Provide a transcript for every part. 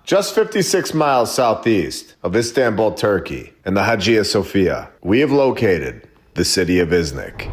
Just 56 miles southeast of Istanbul, Turkey, in the Hagia Sophia, we have located the city of Iznik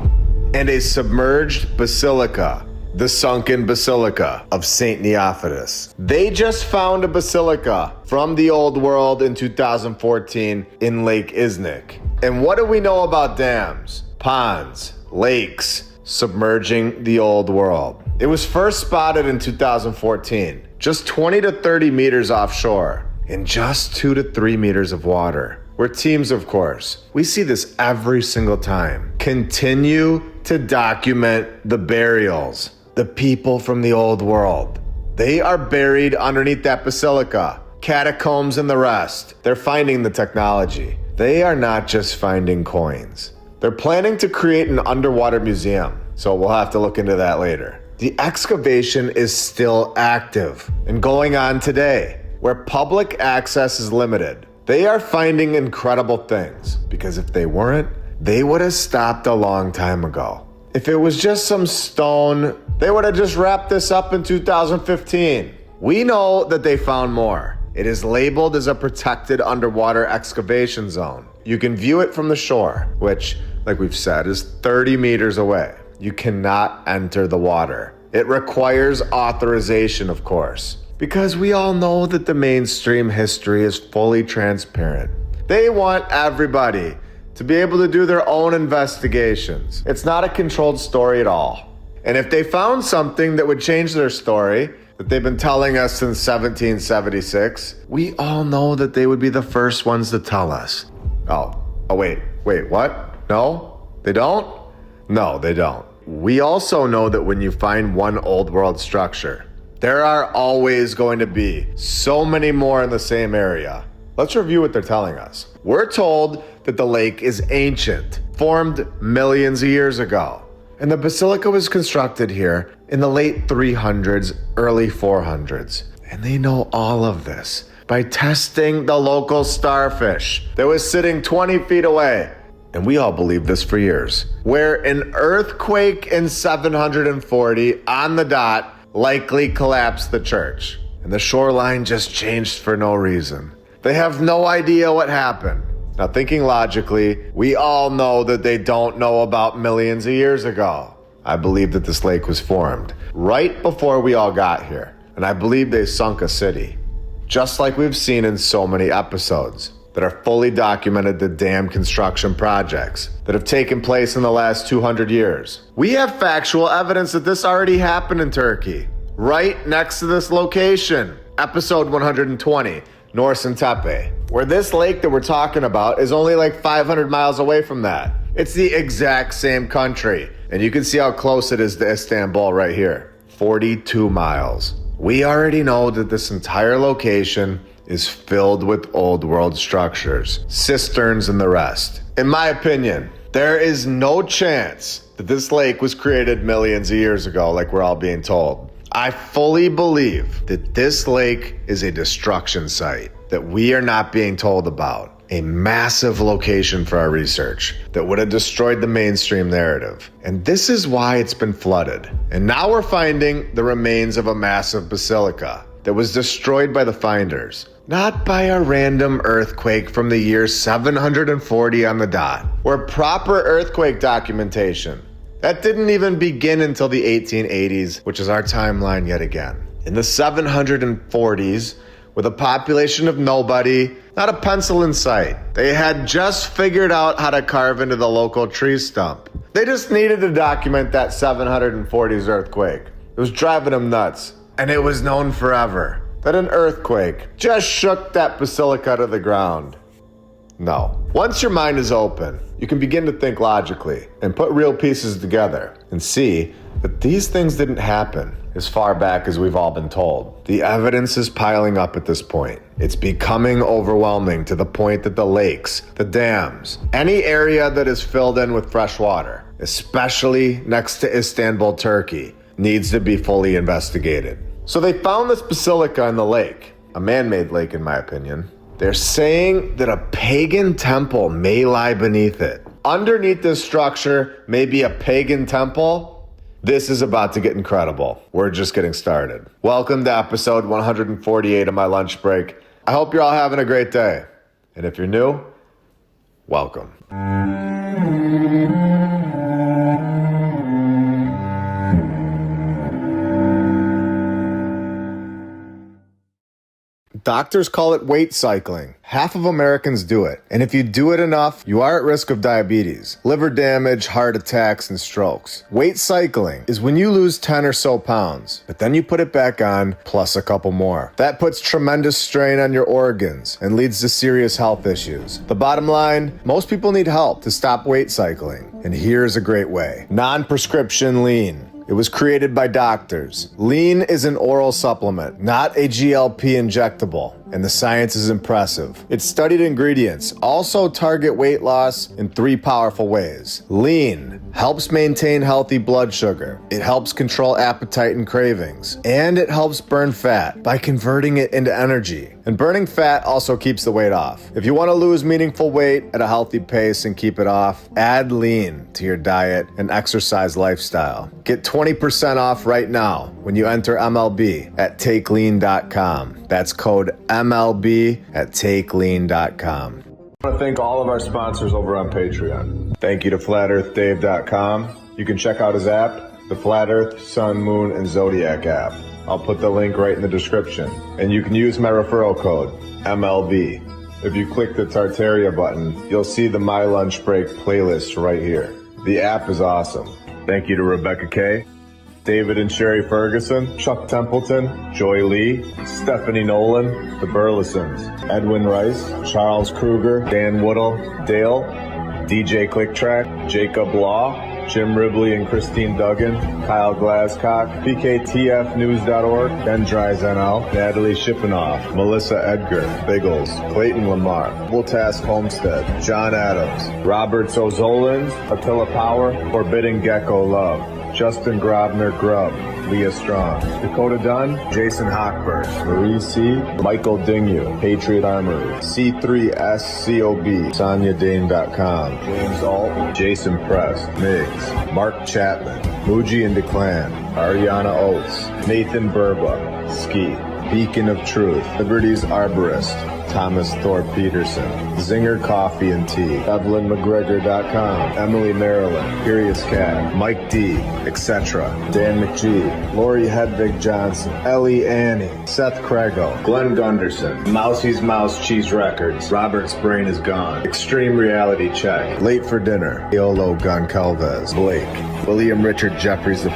and a submerged basilica, the Sunken Basilica of St. Neophytus. They just found a basilica from the old world in 2014 in Lake İznik. And what do we know about dams, ponds, lakes, submerging the old world? It was first spotted in 2014, just 20 to 30 meters offshore, in just 2 to 3 meters of water. We're teams, of course. We see this every single time. Continue to document the burials, the people from the old world. They are buried underneath that basilica, catacombs and the rest. They're finding the technology. They are not just finding coins. They're planning to create an underwater museum, so we'll have to look into that later. The excavation is still active and going on today, where public access is limited. They are finding incredible things, because if they weren't, they would have stopped a long time ago. If it was just some stone, they would have just wrapped this up in 2015. We know that they found more. It is labeled as a protected underwater excavation zone. You can view it from the shore, which, like we've said, is 30 meters away. You cannot enter the water. It requires authorization, of course, because we all know that the mainstream history is fully transparent. They want everybody to be able to do their own investigations. It's not a controlled story at all. And if they found something that would change their story that they've been telling us since 1776, we all know that they would be the first ones to tell us. Wait, what? No? They don't? No, they don't. We also know that when you find one old world structure, there are always going to be so many more in the same area. Let's review what they're telling us. We're told that the lake is ancient, formed millions of years ago. And the basilica was constructed here in the late 300s, early 400s. And they know all of this by testing the local starfish that was sitting 20 feet away. And we all believed this for years, where an earthquake in 740 on the dot likely collapsed the church. And the shoreline just changed for no reason. They have no idea what happened. Now, thinking logically, we all know that they don't know about millions of years ago. I believe that this lake was formed right before we all got here. And I believe they sunk a city, just like we've seen in so many episodes that are fully documented, the dam construction projects that have taken place in the last 200 years. We have factual evidence that this already happened in Turkey, right next to this location. Episode 120, Norsen Tepe, where this lake that we're talking about is only like 500 miles away from that. It's the exact same country. And you can see how close it is to Istanbul right here, 42 miles. We already know that this entire location is filled with old world structures, cisterns and the rest. In my opinion, there is no chance that this lake was created millions of years ago like we're all being told. I fully believe that this lake is a destruction site that we are not being told about. A massive location for our research that would have destroyed the mainstream narrative. And this is why it's been flooded. And now we're finding the remains of a massive basilica that was destroyed by the finders, not by a random earthquake from the year 740 on the dot, or proper earthquake documentation. That didn't even begin until the 1880s, which is our timeline yet again. In the 740s, with a population of nobody, not a pencil in sight, they had just figured out how to carve into the local tree stump. They just needed to document that 740s earthquake. It was driving them nuts, and it was known forever that an earthquake just shook that basilica to the ground. No. Once your mind is open, you can begin to think logically and put real pieces together and see that these things didn't happen as far back as we've all been told. The evidence is piling up at this point. It's becoming overwhelming to the point that the lakes, the dams, any area that is filled in with fresh water, especially next to Istanbul, Turkey, needs to be fully investigated. So they found this basilica in the lake, a man-made lake in my opinion. They're saying that a pagan temple may lie beneath it. Underneath this structure may be a pagan temple. This is about to get incredible. We're just getting started. Welcome to episode 148 of my lunch break. I hope you're all having a great day. And if you're new, welcome. Doctors call it weight cycling. Half of Americans do it. And if you do it enough, you are at risk of diabetes, liver damage, heart attacks, and strokes. Weight cycling is when you lose 10 or so pounds, but then you put it back on plus a couple more. That puts tremendous strain on your organs and leads to serious health issues. The bottom line, most people need help to stop weight cycling. And here's a great way. Non-prescription lean. It was created by doctors. Lean is an oral supplement, not a GLP injectable, and the science is impressive. Its studied ingredients also target weight loss in 3 powerful ways. Lean helps maintain healthy blood sugar. It helps control appetite and cravings. And it helps burn fat by converting it into energy. And burning fat also keeps the weight off. If you want to lose meaningful weight at a healthy pace and keep it off, add lean to your diet and exercise lifestyle. Get 20% off right now when you enter MLB at takelean.com. That's code MLB at takelean.com. I want to thank all of our sponsors over on Patreon. Thank you to FlatEarthDave.com. You can check out his app, the Flat Earth, Sun, Moon, and Zodiac app. I'll put the link right in the description. And you can use my referral code, MLB. If you click the Tartaria button, you'll see the My Lunch Break playlist right here. The app is awesome. Thank you to Rebecca Kay, David and Sherry Ferguson, Chuck Templeton, Joy Lee, Stephanie Nolan, the Burlesons, Edwin Rice, Charles Kruger, Dan Woodall, Dale, DJ Clicktrack, Jacob Law, Jim Ribley and Christine Duggan, Kyle Glasscock, PKTFnews.org, Ben Dries NL, Natalie Shippenoff, Melissa Edgar, Biggles, Clayton Lamar, Double Task Homestead, John Adams, Robert Zolins, Attila Power, Forbidden Gecko Love, Justin Grobner Grubb, Leah Strong, Dakota Dunn, Jason Hochberg, Marie C., Michael Dingu, Patriot Armory, C3SCOB, SoniaDane.com, James Alt, Jason Press, Miggs, Mark Chapman, Muji and Declan, Ariana Oates, Nathan Burba, Ski, Beacon of Truth, Liberty's Arborist, Thomas Thorpe Peterson, Zinger Coffee and Tea, EvelynMcGregor.com, Emily Maryland, Curious Cat, Mike D, etc., Dan McGee, Lori Hedvig Johnson, Ellie Annie, Seth Craigo, Glenn Gunderson, Mousie's Mouse Cheese Records, Robert's Brain is Gone, Extreme Reality Check, Late for Dinner, Eolo Goncalves, Blake, William Richard Jeffries V,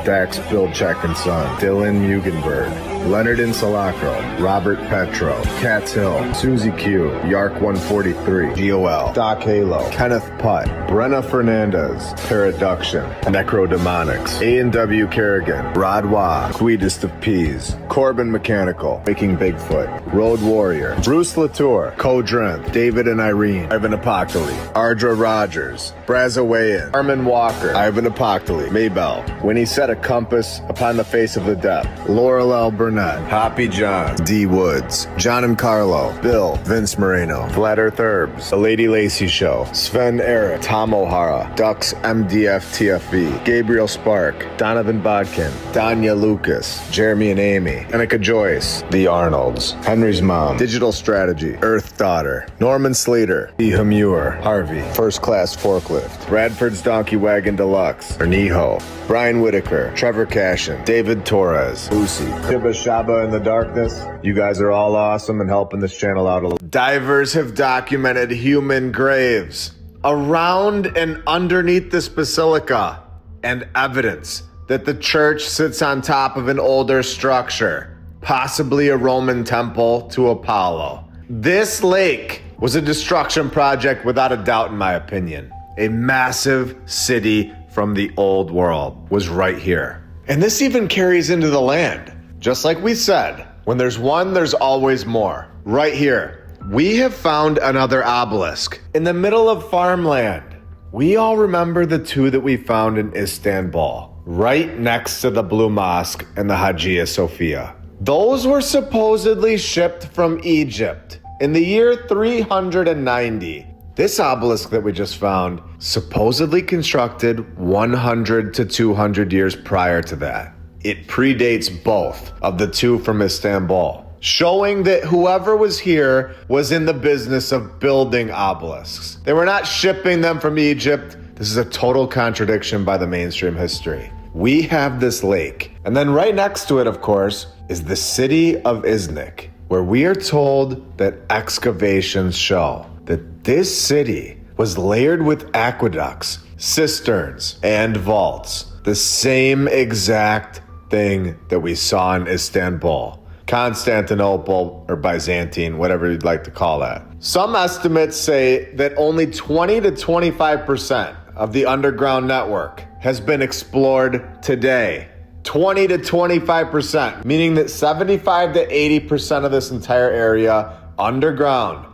Dax Bilchek and Son, Dylan Mugenberg, Leonard Insalacro, Robert Petro, Katz Hill, Susie Q, Yark 143, GOL, Doc Halo, Kenneth Putt, Brenna Fernandez, Paraduction, Necrodemonics, A&W Kerrigan, Rod Wah, Sweetest of Peas, Corbin Mechanical, Making Bigfoot, Road Warrior, Bruce Latour, Codrenth, David and Irene, Ivan Apoctoli, Ardra Rogers, Brazawayan, Armin Walker, Ivan Apoctoli, Maybell, When He Set a Compass Upon the Face of the Depth, Laurel L. Burnett, Hoppy John, D. Woods, John and Carlo, Bill, Vince Moreno, Flat Earth Herbs, The Lady Lacey Show, Sven Eric, Tom O'Hara, Ducks MDF TFV, Gabriel Spark, Donovan Bodkin, Danya Lucas, Jeremy and Amy, Annika Joyce, The Arnolds, Henry's Mom, Digital Strategy, Earth Daughter, Norman Slater, E. Hamur, Harvey, First Class Forklift, Bradford's Donkey Wagon Deluxe, Erniho, Brian Whitaker, Trevor Cashin, David Torres, Lucy, Shiba Shaba in the Darkness. You guys are all awesome and helping this channel out a little. Divers have documented human graves around and underneath this basilica and evidence that the church sits on top of an older structure, possibly a Roman temple to Apollo. This lake was a destruction project without a doubt, in my opinion. A massive city from the old world was right here. And this even carries into the land. Just like we said, when there's one, there's always more. Right here, we have found another obelisk in the middle of farmland. We all remember the 2 that we found in Istanbul, right next to the Blue Mosque and the Hagia Sophia. Those were supposedly shipped from Egypt in the year 390 This obelisk that we just found, supposedly constructed 100 to 200 years prior to that. It predates both of the two from Istanbul, showing that whoever was here was in the business of building obelisks. They were not shipping them from Egypt. This is a total contradiction by the mainstream history. We have this lake, and then right next to it, of course, is the city of Iznik, where we are told that excavations show that this city was layered with aqueducts, cisterns, and vaults. The same exact thing that we saw in Istanbul, Constantinople, or Byzantine, whatever you'd like to call that. Some estimates say that only 20 to 25% of the underground network has been explored today. 20 to 25%, meaning that 75 to 80% of this entire area underground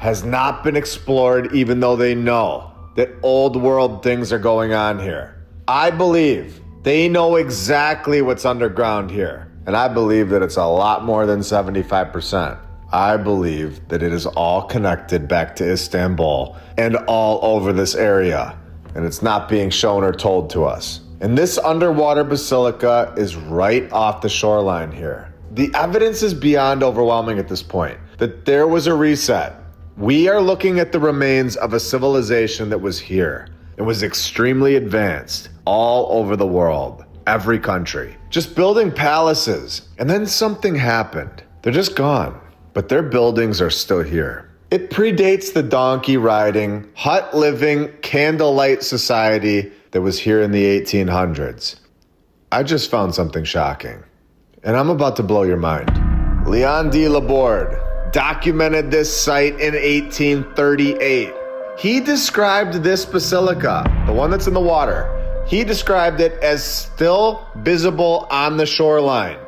has not been explored, even though they know that old world things are going on here. I believe they know exactly what's underground here. And I believe that it's a lot more than 75%. I believe that it is all connected back to Istanbul and all over this area. And it's not being shown or told to us. And this underwater basilica is right off the shoreline here. The evidence is beyond overwhelming at this point that there was a reset. We are looking at the remains of a civilization that was here and was extremely advanced all over the world, every country, just building palaces. And then something happened. They're just gone, but their buildings are still here. It predates the donkey riding, hut living, candlelight society that was here in the 1800s. I just found something shocking, and I'm about to blow your mind. Leon de Laborde documented this site in 1838. He described this basilica, the one that's in the water, he described it as still visible on the shoreline.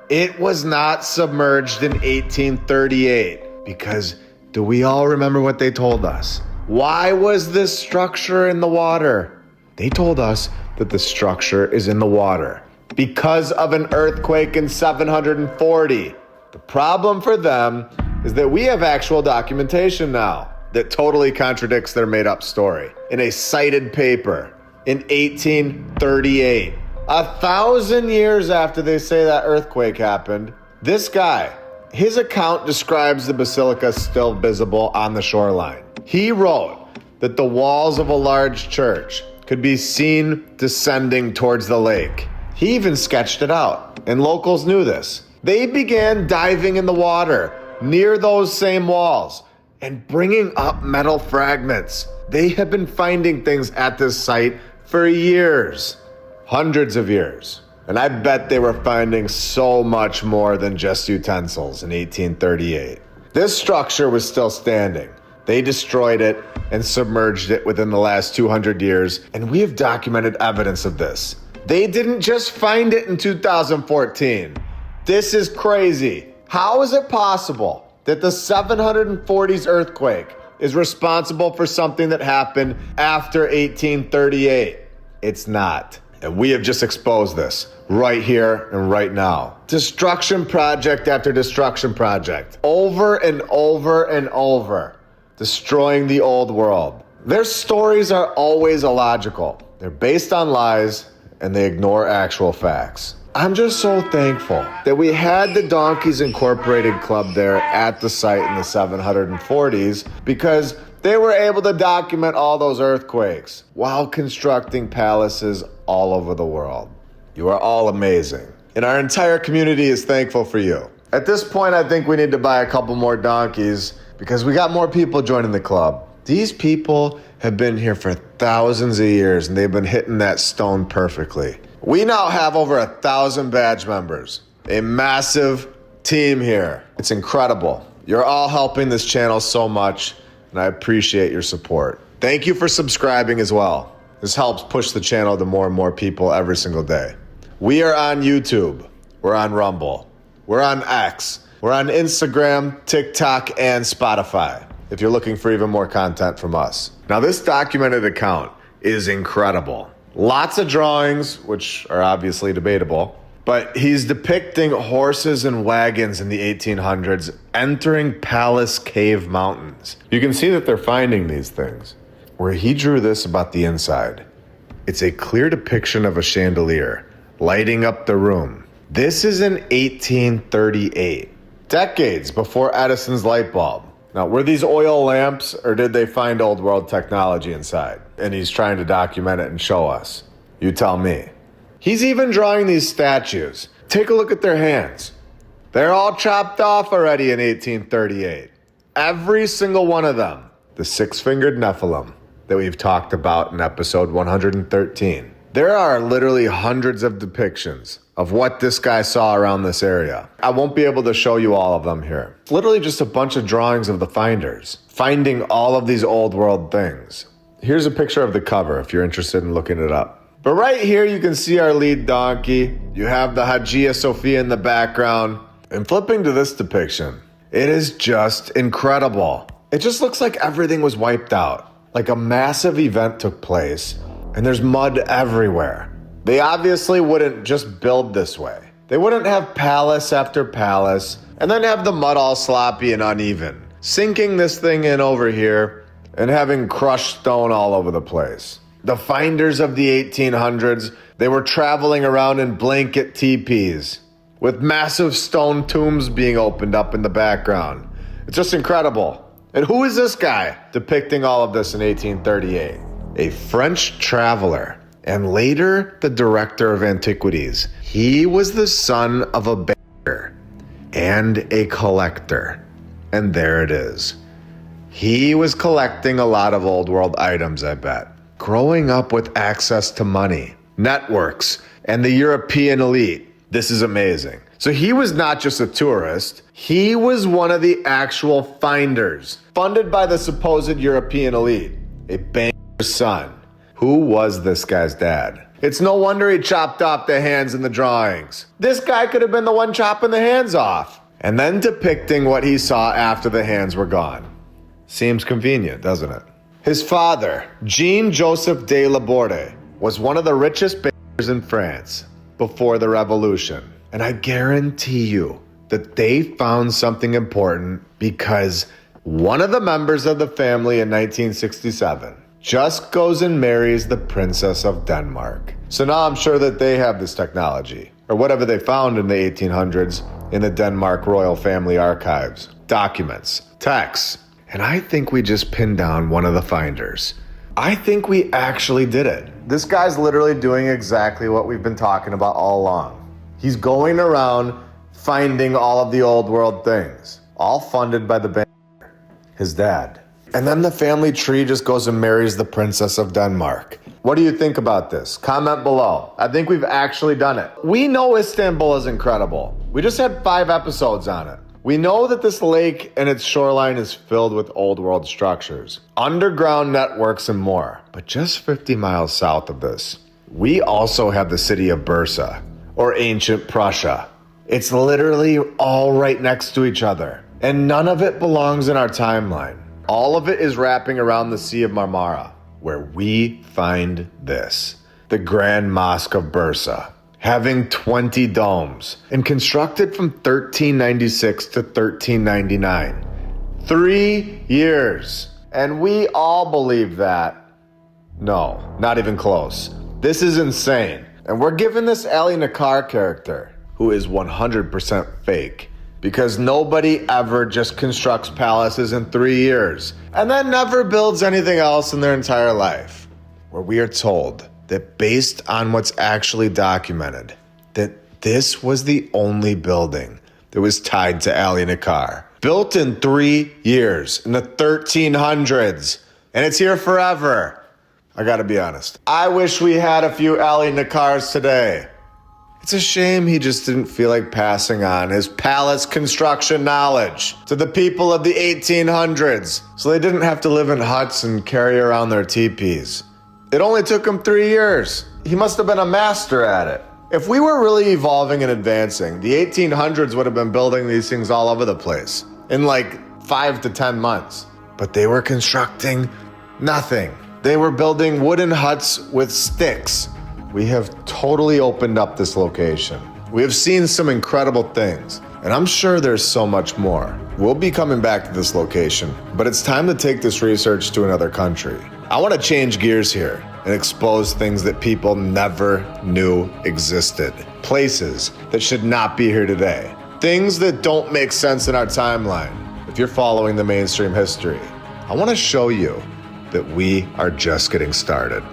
It was not submerged in 1838 because do we all remember what they told us? Why was this structure in the water? They told us that the structure is in the water because of an earthquake in 740. The problem for them is that we have actual documentation now that totally contradicts their made-up story in a cited paper in 1838. 1,000 years after they say that earthquake happened, this guy, his account describes the basilica still visible on the shoreline. He wrote that the walls of a large church could be seen descending towards the lake. He even sketched it out, and locals knew this. They began diving in the water near those same walls and bringing up metal fragments. They have been finding things at this site for years, hundreds of years. And I bet they were finding so much more than just utensils in 1838. This structure was still standing. They destroyed it and submerged it within the last 200 years, and we have documented evidence of this. They didn't just find it in 2014. This is crazy. How is it possible that the 740s earthquake is responsible for something that happened after 1838? It's not. And we have just exposed this right here and right now. Destruction project after destruction project. Over and over and over. Destroying the old world. Their stories are always illogical. They're based on lies and they ignore actual facts. I'm just so thankful that we had the Donkeys Incorporated Club there at the site in the 740s because they were able to document all those earthquakes while constructing palaces all over the world. You are all amazing. And our entire community is thankful for you. At this point, I think we need to buy a couple more donkeys because we got more people joining the club. These people have been here for thousands of years and they've been hitting that stone perfectly. We now have over 1,000 badge members, a massive team here. It's incredible. You're all helping this channel so much, and I appreciate your support. Thank you for subscribing as well. This helps push the channel to more and more people every single day. We are on YouTube. We're on Rumble. We're on X. We're on Instagram, TikTok, and Spotify, if you're looking for even more content from us. Now, this documented account is incredible. Lots of drawings, which are obviously debatable, But he's depicting horses and wagons in the 1800s entering Palace Cave Mountains. You can see that they're finding these things. Where he drew this about the inside, it's a clear depiction of a chandelier lighting up the room. This is in 1838, decades before Edison's light bulb. Now, were these oil lamps, or did they find old world technology inside? And he's trying to document it and show us. You tell me. He's even drawing these statues. Take a look at their hands. They're all chopped off already in 1838. Every single one of them. The six-fingered Nephilim that we've talked about in episode 113. There are literally hundreds of depictions of what this guy saw around this area. I won't be able to show you all of them here. It's literally just a bunch of drawings of the finders, finding all of these old world things. Here's a picture of the cover if you're interested in looking it up. But right here you can see our lead donkey. You have the Hagia Sophia in the background. And flipping to this depiction, it is just incredible. It just looks like everything was wiped out. Like a massive event took place, and there's mud everywhere. They obviously wouldn't just build this way. They wouldn't have palace after palace, and then have the mud all sloppy and uneven, sinking this thing in over here, and having crushed stone all over the place. The finders of the 1800s, they were traveling around in blanket teepees, with massive stone tombs being opened up in the background. It's just incredible. And who is this guy depicting all of this in 1838? A French traveler, and later the director of antiquities. He was the son of a banker and a collector. And there it is. He was collecting a lot of old world items, I bet. Growing up with access to money, networks, and the European elite. This is amazing. So he was not just a tourist. He was one of the actual finders, funded by the supposed European elite. A banker's son. Who was this guy's dad? It's no wonder he chopped off the hands in the drawings. This guy could have been the one chopping the hands off. And then depicting what he saw after the hands were gone. Seems convenient, doesn't it? His father, Jean-Joseph de Laborde, was one of the richest bankers in France before the revolution. And I guarantee you that they found something important because one of the members of the family in 1967 just goes and marries the Princess of Denmark. So now I'm sure that they have this technology, or whatever they found in the 1800s in the Denmark royal family archives, documents, texts. And I think we just pinned down one of the finders. I think we actually did it. This guy's literally doing exactly what we've been talking about all along. He's going around finding all of the old world things, all funded by the banker, his dad. And then the family tree just goes and marries the Princess of Denmark. What do you think about this? Comment below. I think we've actually done it. We know Istanbul is incredible. We just had 5 episodes on it. We know that this lake and its shoreline is filled with old world structures, underground networks, and more. But just 50 miles south of this, we also have the city of Bursa, or ancient Prussia. It's literally all right next to each other, and none of it belongs in our timeline. All of it is wrapping around the Sea of Marmara, where we find this, the Grand Mosque of Bursa, having 20 domes and constructed from 1396 to 1399. 3 years. And we all believe that. No, not even close. This is insane. And we're giving this Ali Nakar character, who is 100% fake, because nobody ever just constructs palaces in 3 years and then never builds anything else in their entire life. Where we are told that based on what's actually documented, that this was the only building that was tied to Ali Nakar. Built in 3 years, in the 1300s, and it's here forever. I gotta be honest. I wish we had a few Ali Nakars today. It's a shame he just didn't feel like passing on his palace construction knowledge to the people of the 1800s, so they didn't have to live in huts and carry around their teepees. It only took him 3 years. He must have been a master at it. If we were really evolving and advancing, the 1800s would have been building these things all over the place in like 5 to 10 months. But they were constructing nothing. They were building wooden huts with sticks. We have totally opened up this location. We have seen some incredible things, and I'm sure there's so much more. We'll be coming back to this location, but it's time to take this research to another country. I want to change gears here and expose things that people never knew existed. Places that should not be here today. Things that don't make sense in our timeline. If you're following the mainstream history, I want to show you that we are just getting started.